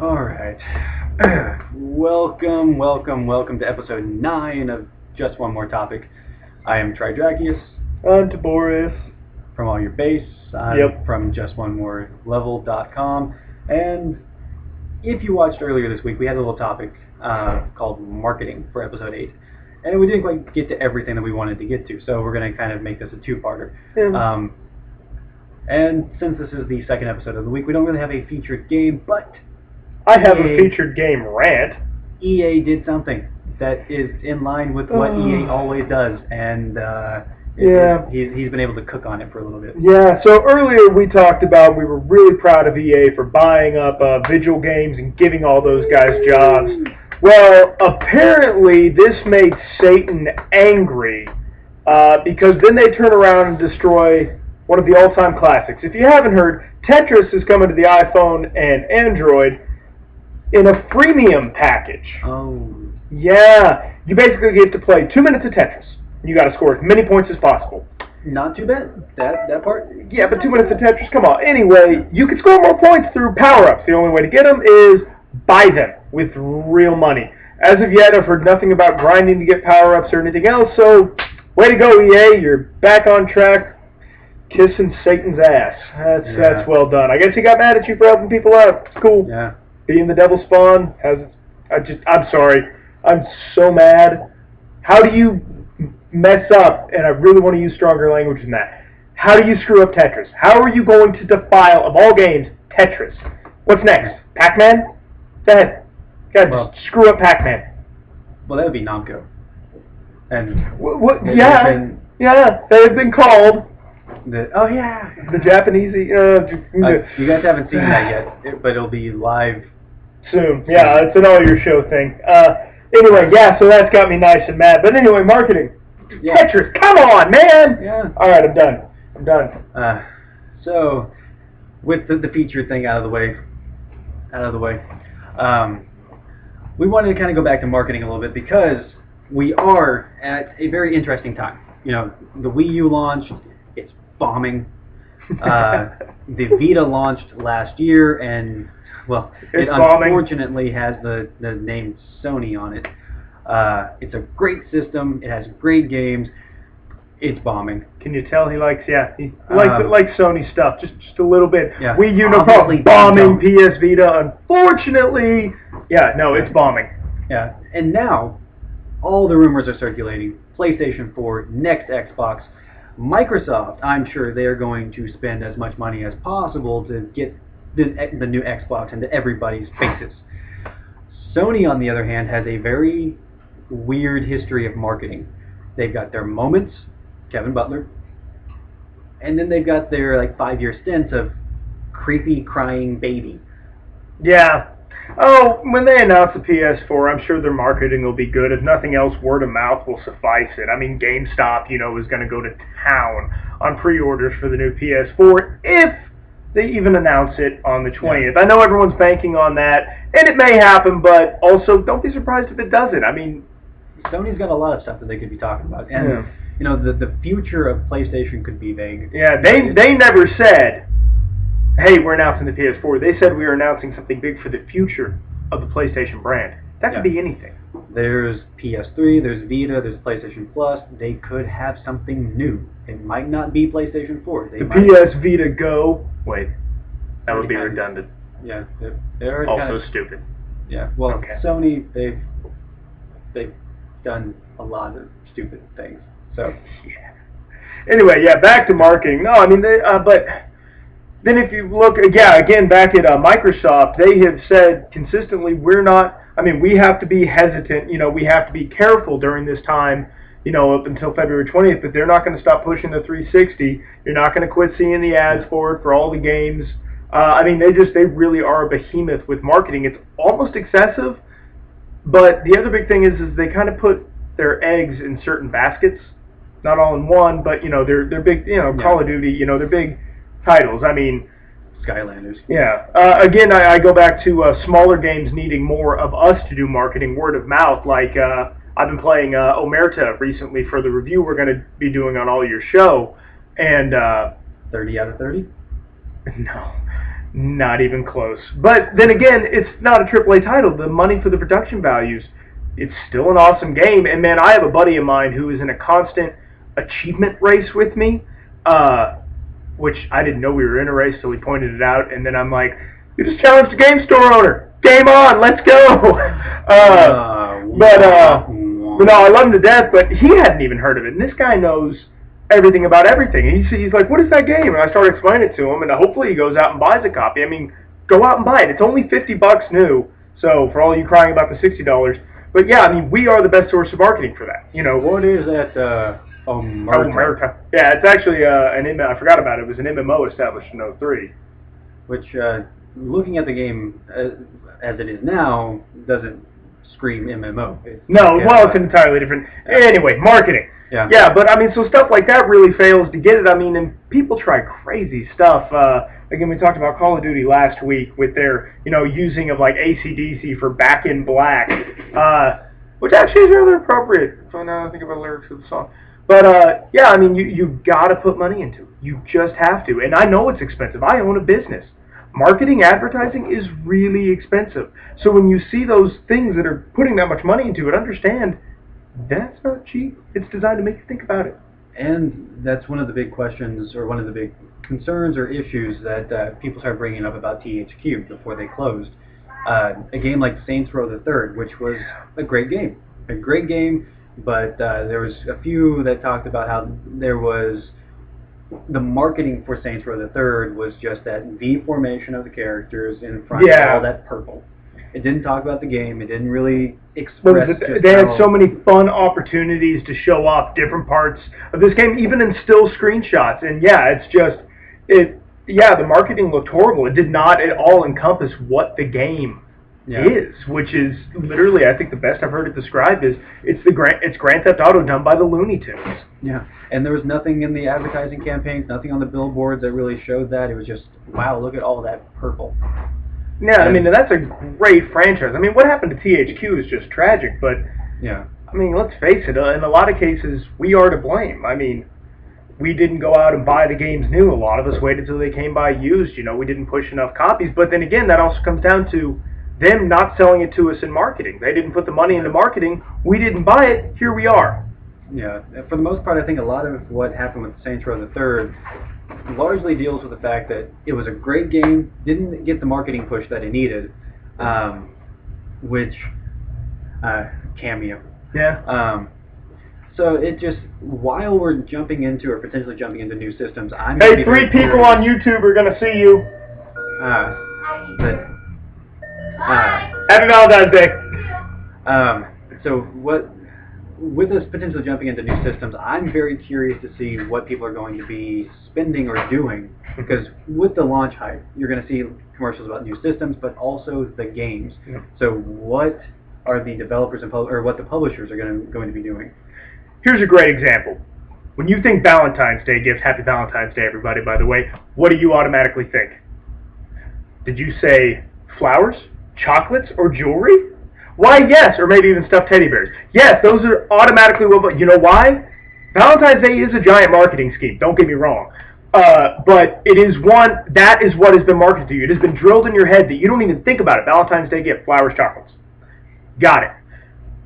Alright. welcome to episode 9 of Just One More Topic. I am Tridrakius. I'm Taborius. From All Your Base. I'm Yep. from JustOneMoreLevel.com. And if you watched earlier this week, we had a little topic called marketing for episode 8. And we didn't quite get to everything that we wanted to get to, so we're going to kind of make this a two-parter. Yeah. And since this is the second episode of the week, we don't really have a featured game, but I have a featured game rant. EA did something that is in line with what EA always does, and he's been able to cook on it for a little bit. Yeah, so earlier we talked about we were really proud of EA for buying up Vigil Games and giving all those guys jobs. Well, apparently this made Satan angry because then they turn around and destroy one of the all-time classics. If you haven't heard, Tetris is coming to the iPhone and Android in a freemium package. Oh. Yeah, you basically get to play 2 minutes of Tetris. You got to score as many points as possible. Not too bad. That part. Yeah, but 2 minutes of Tetris, come on. Anyway, you can score more points through power-ups. The only way to get them is buy them with real money. As of yet, I've heard nothing about grinding to get power-ups or anything else, so way to go, EA. You're back on track, kissing Satan's ass. That's well done. I guess he got mad at you for helping people out. It's cool. Yeah. Being the devil spawn I'm sorry. I'm so mad. How do you mess up, and I really want to use stronger language than that, how do you screw up Tetris? How are you going to defile, of all games, Tetris? What's next? Pac-Man? Go ahead. Just screw up Pac-Man. Well, that would be Namco. And they have been called the Japanese. you guys haven't seen that yet, but it'll be live soon. Yeah, it's an all your show thing. Anyway, so that's got me nice and mad. But anyway, marketing. Yeah. Tetris, come on, man. Yeah. All right, I'm done. So, with the feature thing out of the way, we wanted to kind of go back to marketing a little bit because we are at a very interesting time. You know, the Wii U launched. It's bombing. The Vita launched last year, and it unfortunately has the name Sony on it. It's a great system. It has great games. It's bombing. Can you tell he likes likes Sony stuff just a little bit? Yeah. Wii U, no problem. Bombing. PS Vita, unfortunately, it's bombing. Yeah, and now all the rumors are circulating. PlayStation 4, next Xbox. Microsoft, I'm sure they're going to spend as much money as possible to get the new Xbox into everybody's faces. Sony, on the other hand, has a very weird history of marketing. They've got their moments, Kevin Butler, and then they've got their 5-year stints of creepy crying baby. Yeah. Oh, when they announce the PS4, I'm sure their marketing will be good. If nothing else, word of mouth will suffice it. I mean, GameStop, is going to go to town on pre-orders for the new PS4 if they even announce it on the 20th. I know everyone's banking on that, and it may happen, but also don't be surprised if it doesn't. I mean, Sony's got a lot of stuff that they could be talking about, and the future of PlayStation could be vague. Yeah, they never said, hey, we're announcing the PS4. They said we were announcing something big for the future of the PlayStation brand. That could be anything. There's PS3, there's Vita, there's PlayStation Plus. They could have something new. It might not be PlayStation 4. PS Vita Go. Wait, that would be redundant. Yeah, they're also stupid. Yeah, well, Sony, they've done a lot of stupid things. So anyway, back to marketing. No, I mean, but then if you look, again, back at Microsoft, they have said consistently, we have to be hesitant, we have to be careful during this time, up until February 20th, but they're not going to stop pushing the 360. You're not going to quit seeing the ads for it, for all the games. They really are a behemoth with marketing. It's almost excessive, but the other big thing is they kind of put their eggs in certain baskets, not all in one, but, they're big, Call of Duty, they're big titles. I mean, Skylanders. Yeah. Again, I go back to smaller games needing more of us to do marketing, word of mouth. Like I've been playing Omerta recently for the review we're going to be doing on All Your Show, and 30 out of 30. No, Not even close. But then again, it's not a AAA title. The money for the production values, it's still an awesome game. And man, I have a buddy of mine who is in a constant achievement race with me, which I didn't know we were in a race, so he pointed it out. And then I'm like, you just challenged the game store owner. Game on, let's go. But no, I love him to death, but he hadn't even heard of it. And this guy knows everything about everything. And he's like, what is that game? And I started explaining it to him, and hopefully he goes out and buys a copy. I mean, go out and buy it. It's only $50 new, so for all you crying about the $60. But yeah, I mean, we are the best source of marketing for that. You know, what is that? America. Yeah, it's actually I forgot about it. It was an MMO established in '03. Which, looking at the game as it is now, doesn't scream MMO. It's entirely different. Yeah. Anyway, marketing. Yeah, but I mean, so stuff like that really fails to get it. I mean, and people try crazy stuff. Again, we talked about Call of Duty last week with their, using of like AC/DC for Back in Black, which actually is rather appropriate. So now I think about the lyrics of the song. But yeah, I mean, you got to put money into it. You just have to. And I know it's expensive. I own a business. Marketing, advertising is really expensive. So when you see those things that are putting that much money into it, understand that's not cheap. It's designed to make you think about it. And that's one of the big questions, or one of the big concerns or issues that people started bringing up about THQ before they closed. A game like Saints Row the Third, which was a great game. But there was a few that talked about how there was the marketing for Saints Row the Third was just that V formation of the characters in front of all that purple. It didn't talk about the game. It didn't really express. They had so many fun opportunities to show off different parts of this game, even in still screenshots. And the marketing looked horrible. It did not at all encompass what the game is, which is literally, I think the best I've heard it described is it's Grand Theft Auto done by the Looney Tunes. Yeah, and there was nothing in the advertising campaigns, nothing on the billboards that really showed that. It was just, wow, look at all that purple. Yeah, I mean, that's a great franchise. I mean, what happened to THQ is just tragic, but yeah, I mean, let's face it, in a lot of cases, we are to blame. I mean, we didn't go out and buy the games new. A lot of us waited till they came by used. We didn't push enough copies. But then again, that also comes down to them not selling it to us in marketing. They didn't put the money into marketing. We didn't buy it. Here we are. Yeah, for the most part, I think a lot of what happened with Saints Row the Third largely deals with the fact that it was a great game, didn't get the marketing push that it needed, which cameo. Yeah. So it just, while we're jumping into or potentially jumping into new systems, Hey, 3 people on YouTube are going to see you. Happy Valentine's Day. So with us potentially jumping into new systems, I'm very curious to see what people are going to be spending or doing, because with the launch hype, you're going to see commercials about new systems, but also the games. Yeah. So what are the developers or what the publishers are going to be doing? Here's a great example. When you think Valentine's Day gifts, happy Valentine's Day, everybody, by the way, what do you automatically think? Did you say flowers, chocolates, or jewelry? Why, yes, or maybe even stuffed teddy bears. Yes, those are automatically but you know why? Valentine's Day is a giant marketing scheme, don't get me wrong. But it is that is what has been marketed to you. It has been drilled in your head that you don't even think about it. Valentine's Day gift, flowers, chocolates. Got it.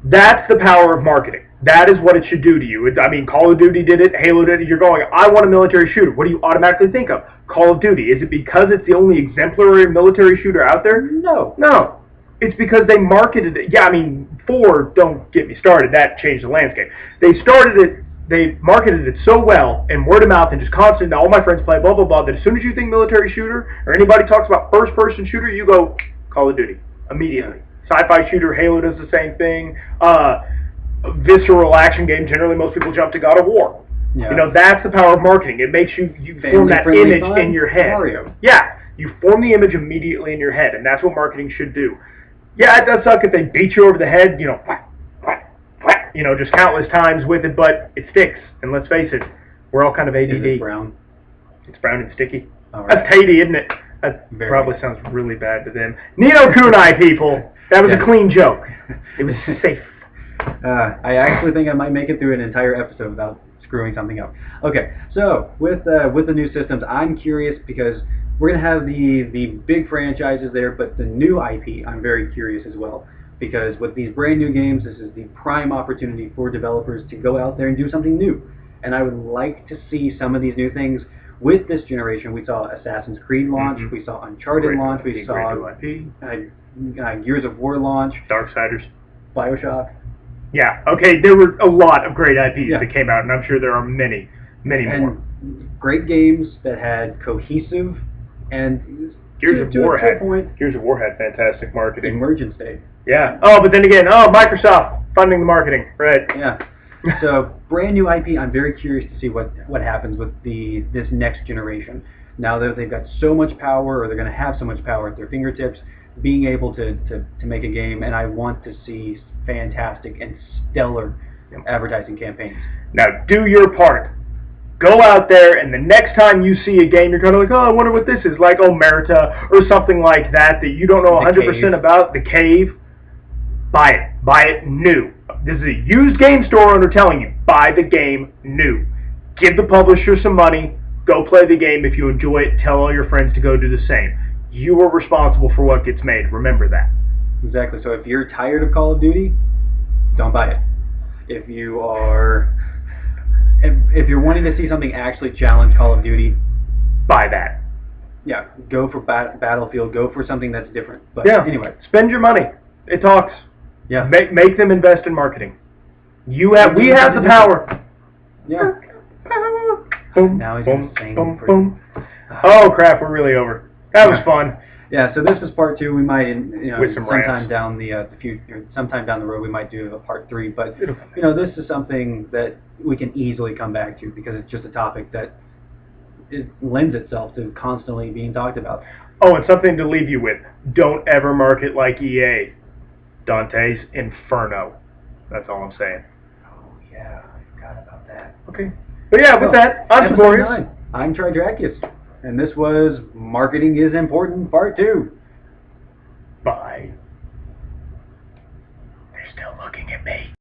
That's the power of marketing. That is what it should do to you. I mean, Call of Duty did it, Halo did it. You're going, I want a military shooter. What do you automatically think of? Call of Duty. Is it because it's the only exemplary military shooter out there? No. It's because they marketed it. Yeah, I mean, 4, don't get me started. That changed the landscape. They marketed it so well, and word of mouth, and just constant, all my friends play, blah, blah, blah, that as soon as you think military shooter, or anybody talks about first-person shooter, you go, Call of Duty, immediately. Sci-fi shooter, Halo does the same thing. Visceral action game, generally most people jump to God of War. Yeah. That's the power of marketing. It makes you form that image in your head. Mario. Yeah, you form the image immediately in your head, and that's what marketing should do. Yeah, it does suck if they beat you over the head, whack, whack, whack, just countless times with it, but it sticks. And let's face it, we're all kind of ADD. Is it brown? It's brown and sticky. Right. That's Tatey, isn't it? That probably sounds really bad to them. Nino Kunai, people. That was a clean joke. It was safe. I actually think I might make it through an entire episode without screwing something up. Okay, so with the new systems, I'm curious because we're going to have the big franchises there, but the new IP, I'm very curious as well. Because with these brand new games, this is the prime opportunity for developers to go out there and do something new. And I would like to see some of these new things with this generation. We saw Assassin's Creed launch, we saw Uncharted launch, we saw Gears of War launch, Darksiders, BioShock. Yeah, okay, there were a lot of great IPs that came out, and I'm sure there are many more. Great games that had cohesive and Gears of War had fantastic marketing. Emergent state. Yeah. Oh, but then again, Microsoft funding the marketing, right? Yeah. So brand new IP. I'm very curious to see what happens with this next generation. Now that they've got so much power, or they're going to have so much power at their fingertips, being able to make a game, and I want to see fantastic and stellar advertising campaigns. Now do your part. Go out there, and the next time you see a game, you're kind of like, oh, I wonder what this is, like Omerta or something like that you don't know 100% about. The Cave. Buy it. Buy it new. This is a used game store owner telling you, buy the game new. Give the publisher some money. Go play the game. If you enjoy it, tell all your friends to go do the same. You are responsible for what gets made. Remember that. Exactly. So if you're tired of Call of Duty, don't buy it. If you're wanting to see something actually challenge Call of Duty, buy that. Yeah, go for Battlefield. Go for something that's different. But anyway, spend your money. It talks. Yeah. Make them invest in marketing. We have the power. Yeah. Boom, Now he's boom, saying boom, boom. Oh crap! We're really over. That was fun. Yeah. So this is part 2. We might, with some sometime down the future, sometime down the road, we might do a part 3. But this is something that we can easily come back to because it's just a topic that it lends itself to constantly being talked about. Oh, and something to leave you with: don't ever market like EA. Dante's Inferno. That's all I'm saying. Oh yeah, I forgot about that. Okay. But yeah, with that, I'm Taborius. I'm Tridracus. And this was Marketing is Important, Part 2. Bye. They're still looking at me.